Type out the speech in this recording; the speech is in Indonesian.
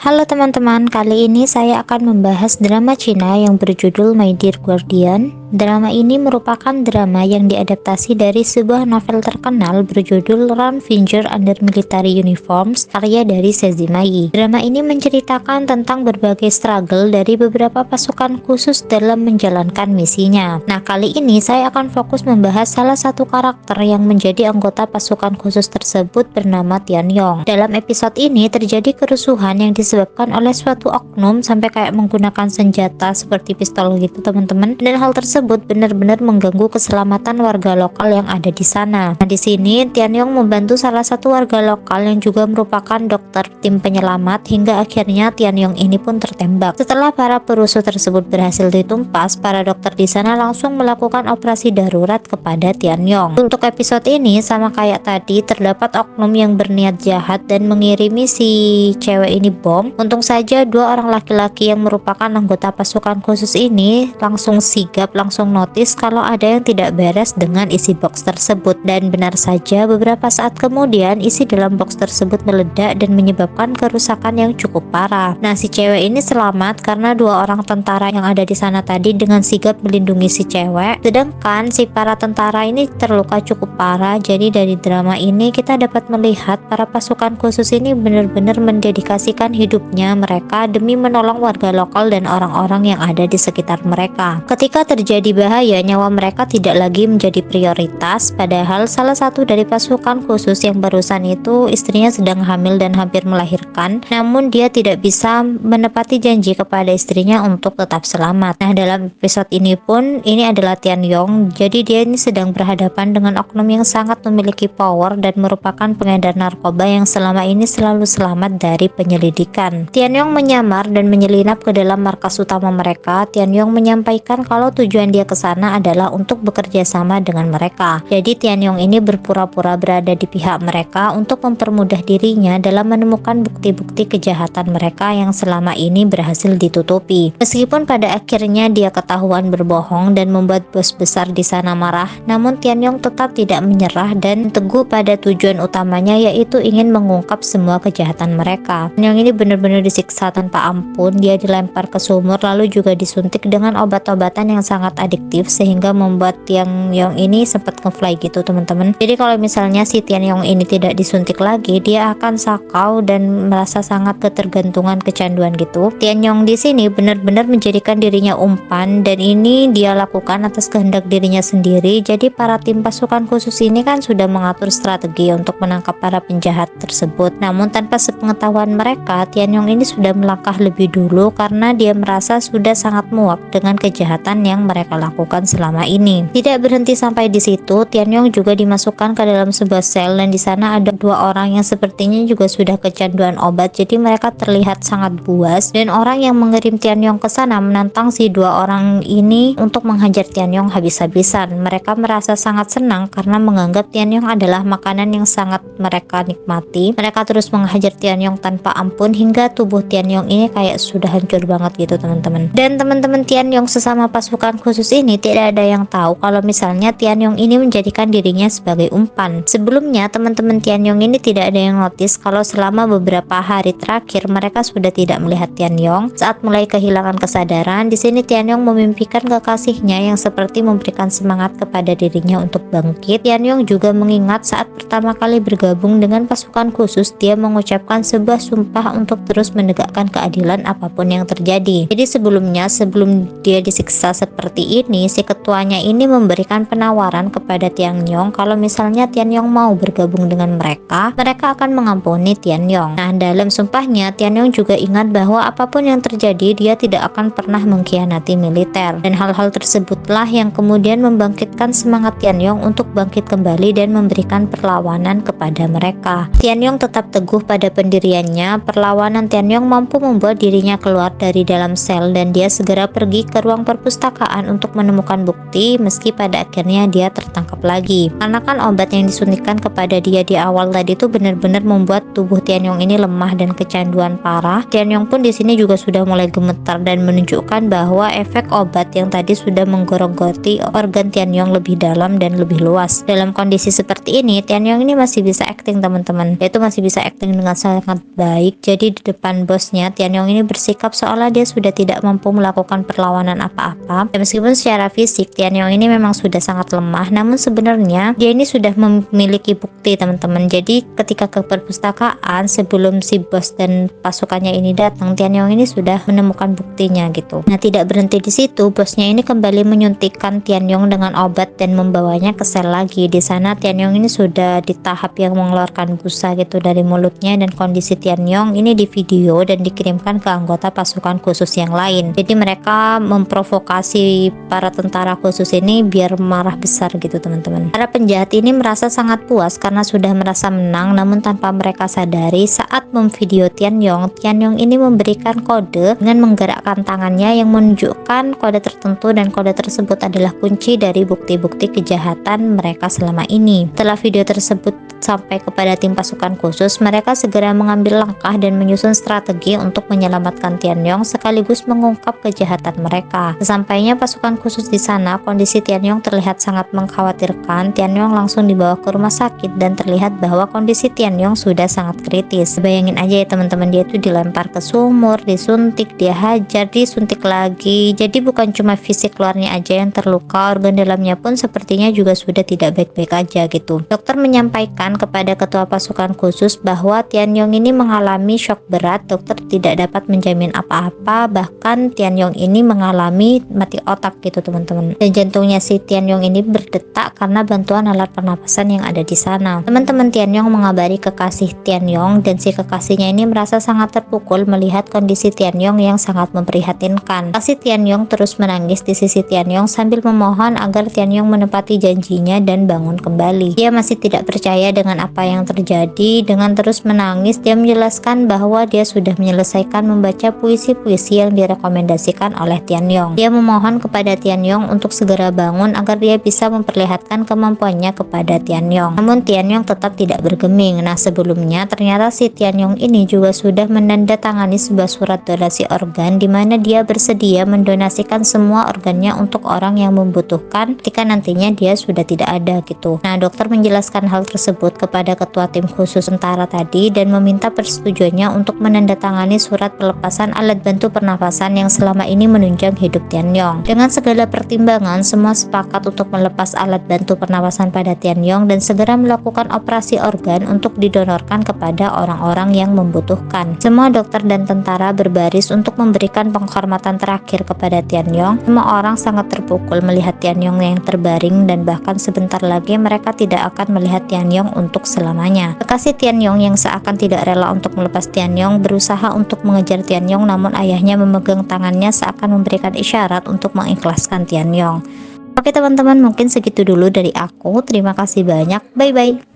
Halo teman-teman, kali ini saya akan membahas drama Cina yang berjudul My Dear Guardian. Drama ini merupakan drama yang diadaptasi dari sebuah novel terkenal berjudul Run Finger Under Military Uniforms, karya dari Sezima Yi. Drama ini menceritakan tentang berbagai struggle dari beberapa pasukan khusus dalam menjalankan misinya. Nah, kali ini saya akan fokus membahas salah satu karakter yang menjadi anggota pasukan khusus tersebut bernama Tian Yong. Dalam episode ini terjadi kerusuhan yang disebabkan oleh suatu oknum sampai kayak menggunakan senjata seperti pistol gitu teman-teman, dan hal tersebut benar-benar mengganggu keselamatan warga lokal yang ada di sana. Nah, di sini Tian Yong membantu salah satu warga lokal yang juga merupakan dokter tim penyelamat hingga akhirnya Tian Yong ini pun tertembak. Setelah para perusuh tersebut berhasil ditumpas, para dokter di sana langsung melakukan operasi darurat kepada Tian Yong. Untuk episode ini sama kayak tadi, terdapat oknum yang berniat jahat dan mengirimi si cewek ini bom. Untung saja dua orang laki-laki yang merupakan anggota pasukan khusus ini langsung sigap, langsung notice kalau ada yang tidak beres dengan isi box tersebut, dan benar saja beberapa saat kemudian isi dalam box tersebut meledak dan menyebabkan kerusakan yang cukup parah. Nah, si cewek ini selamat karena dua orang tentara yang ada di sana tadi dengan sigap melindungi si cewek, sedangkan si para tentara ini terluka cukup parah. Jadi dari drama ini kita dapat melihat para pasukan khusus ini benar-benar mendedikasikan hidupnya mereka demi menolong warga lokal dan orang-orang yang ada di sekitar mereka. Ketika terjadi bahaya, nyawa mereka tidak lagi menjadi prioritas, padahal salah satu dari pasukan khusus yang barusan itu istrinya sedang hamil dan hampir melahirkan, namun dia tidak bisa menepati janji kepada istrinya untuk tetap selamat. Nah, dalam episode ini pun ini adalah Tian Yong, jadi dia ini sedang berhadapan dengan oknum yang sangat memiliki power dan merupakan pengedar narkoba yang selama ini selalu selamat dari penyelidikan. Tian Yong menyamar dan menyelinap ke dalam markas utama mereka. Tian Yong menyampaikan kalau tujuan dia ke sana adalah untuk bekerja sama dengan mereka. Jadi Tian Yong ini berpura-pura berada di pihak mereka untuk mempermudah dirinya dalam menemukan bukti-bukti kejahatan mereka yang selama ini berhasil ditutupi. Meskipun pada akhirnya dia ketahuan berbohong dan membuat bos besar di sana marah, namun Tian Yong tetap tidak menyerah dan teguh pada tujuan utamanya, yaitu ingin mengungkap semua kejahatan mereka. Tian Yong ini benar-benar disiksa tanpa ampun. Dia dilempar ke sumur lalu juga disuntik dengan obat-obatan yang sangat adiktif sehingga membuat Tian Yong ini sempat ngefly gitu teman-teman. Jadi kalau misalnya si Tian Yong ini tidak disuntik lagi, dia akan sakau dan merasa sangat ketergantungan, kecanduan gitu. Tian Yong di sini benar-benar menjadikan dirinya umpan, dan ini dia lakukan atas kehendak dirinya sendiri. Jadi para tim pasukan khusus ini kan sudah mengatur strategi untuk menangkap para penjahat tersebut, namun tanpa sepengetahuan mereka, Tian Yong ini sudah melangkah lebih dulu karena dia merasa sudah sangat muak dengan kejahatan yang mereka lakukan selama ini. Tidak berhenti sampai di situ, Tian Yong juga dimasukkan ke dalam sebuah sel, dan di sana ada dua orang yang sepertinya juga sudah kecanduan obat. Jadi mereka terlihat sangat buas, dan orang yang mengirim Tian Yong ke sana menantang si dua orang ini untuk menghajar Tian Yong habis-habisan. Mereka merasa sangat senang karena menganggap Tian Yong adalah makanan yang sangat mereka nikmati. Mereka terus menghajar Tian Yong tanpa ampun hingga tubuh Tian Yong ini kayak sudah hancur banget gitu teman-teman. Dan teman-teman Tian Yong sesama pasukan khusus ini tidak ada yang tahu kalau misalnya Tian Yong ini menjadikan dirinya sebagai umpan. Sebelumnya teman-teman Tian Yong ini tidak ada yang notice kalau selama beberapa hari terakhir mereka sudah tidak melihat Tian Yong. Saat mulai kehilangan kesadaran, di sini Tian Yong memimpikan kekasihnya yang seperti memberikan semangat kepada dirinya untuk bangkit. Tian Yong juga mengingat saat pertama kali bergabung dengan pasukan khusus, dia mengucapkan sebuah sumpah untuk terus menegakkan keadilan apapun yang terjadi. Jadi sebelumnya, sebelum dia disiksa seperti ini, si ketuanya ini memberikan penawaran kepada Tian Yong kalau misalnya Tian Yong mau bergabung dengan mereka akan mengampuni Tian Yong. Nah, dalam sumpahnya Tian Yong juga ingat bahwa apapun yang terjadi, dia tidak akan pernah mengkhianati militer, dan hal-hal tersebutlah yang kemudian membangkitkan semangat Tian Yong untuk bangkit kembali dan memberikan perlawanan kepada mereka. Tian Yong tetap teguh pada pendiriannya. Perlawanan Tian Yong mampu membuat dirinya keluar dari dalam sel, dan dia segera pergi ke ruang perpustakaan untuk menemukan bukti, meski pada akhirnya dia tertangkap lagi. Karena kan obat yang disuntikan kepada dia di awal tadi itu benar-benar membuat tubuh Tian Yong ini lemah dan kecanduan parah. Tian Yong pun di sini juga sudah mulai gemetar dan menunjukkan bahwa efek obat yang tadi sudah menggerogoti organ Tian Yong lebih dalam dan lebih luas. Dalam kondisi seperti ini, Tian Yong ini masih bisa acting teman-teman. Dia itu masih bisa acting dengan sangat baik. Jadi di depan bosnya, Tianyong ini bersikap seolah dia sudah tidak mampu melakukan perlawanan apa-apa. Dan meskipun secara fisik Tianyong ini memang sudah sangat lemah, namun sebenarnya dia ini sudah memiliki bukti, teman-teman. Jadi ketika ke perpustakaan sebelum si bos dan pasukannya ini datang, Tianyong ini sudah menemukan buktinya gitu. Nah, tidak berhenti di situ, bosnya ini kembali menyuntikkan Tianyong dengan obat dan membawanya ke sel lagi. Di sana Tianyong ini sudah di tahap yang mengeluarkan busa gitu dari mulutnya, dan kondisi Tianyong ini di video dan dikirimkan ke anggota pasukan khusus yang lain. Jadi mereka memprovokasi para tentara khusus ini biar marah besar gitu, teman-teman. Para penjahat ini merasa sangat puas karena sudah merasa menang, namun tanpa mereka sadari saat memvideo Tianyong, Tianyong ini memberikan kode dengan menggerakkan tangannya yang menunjukkan kode tertentu, dan kode tersebut adalah kunci dari bukti-bukti kejahatan mereka selama ini. Setelah video tersebut sampai kepada tim pasukan khusus, mereka segera mengambil langkah dan menyusun strategi untuk menyelamatkan Tianyong sekaligus mengungkap kejahatan mereka. Sesampainya pasukan khusus di sana, kondisi Tianyong terlihat sangat mengkhawatirkan. Tianyong langsung dibawa ke rumah sakit dan terlihat bahwa kondisi Tianyong sudah sangat kritis. Bayangin aja ya teman-teman, dia itu dilempar ke sumur, disuntik, dia hajar, disuntik lagi. Jadi bukan cuma fisik luarnya aja yang terluka, organ dalamnya pun sepertinya juga sudah tidak baik-baik aja gitu. Dokter menyampaikan kepada ketua pasukan khusus bahwa Tianyong ini mengalami shock berat. Dokter tidak dapat menjamin apa-apa, bahkan Tianyong ini mengalami mati otak gitu, teman-teman. Dan jantungnya si Tianyong ini berdetak karena bantuan alat pernapasan yang ada di sana. Teman-teman Tianyong mengabari kekasih Tianyong, dan si kekasihnya ini merasa sangat terpukul melihat kondisi Tianyong yang sangat memprihatinkan. Kekasih Tianyong terus menangis di sisi Tianyong sambil memohon agar Tianyong menepati janjinya dan bangun kembali. Dia masih tidak percaya dengan apa yang terjadi. Dengan terus menangis, dia menjelaskan bahwa dia sudah menyelesaikan membaca puisi-puisi yang direkomendasikan oleh Tianyong. Dia memohon kepada Tianyong untuk segera bangun agar dia bisa memperlihatkan kemampuannya kepada Tianyong. Namun Tianyong tetap tidak bergeming. Nah, sebelumnya ternyata si Tianyong ini juga sudah menandatangani sebuah surat donasi organ di mana dia bersedia mendonasikan semua organnya untuk orang yang membutuhkan ketika nantinya dia sudah tidak ada gitu. Nah, dokter menjelaskan hal tersebut kepada ketua tim khusus tentara tadi dan meminta persetujuannya untuk menandatangani surat pelepasan alat bantu pernafasan yang selama ini menunjang hidup Tianyong. Dengan segala pertimbangan, semua sepakat untuk melepas alat bantu pernafasan pada Tianyong dan segera melakukan operasi organ untuk didonorkan kepada orang-orang yang membutuhkan. Semua dokter dan tentara berbaris untuk memberikan penghormatan terakhir kepada Tianyong. Semua orang sangat terpukul melihat Tianyong yang terbaring, dan bahkan sebentar lagi mereka tidak akan melihat Tianyong untuk selamanya. Kekasih Tianyong yang seakan tidak rela untuk melepas Tianyong berusaha untuk mengejar Tianyong, namun ayahnya memegang tangannya seakan memberikan isyarat untuk mengikhlaskan Tianyong. Oke teman-teman, mungkin segitu dulu dari aku. Terima kasih banyak. Bye-bye.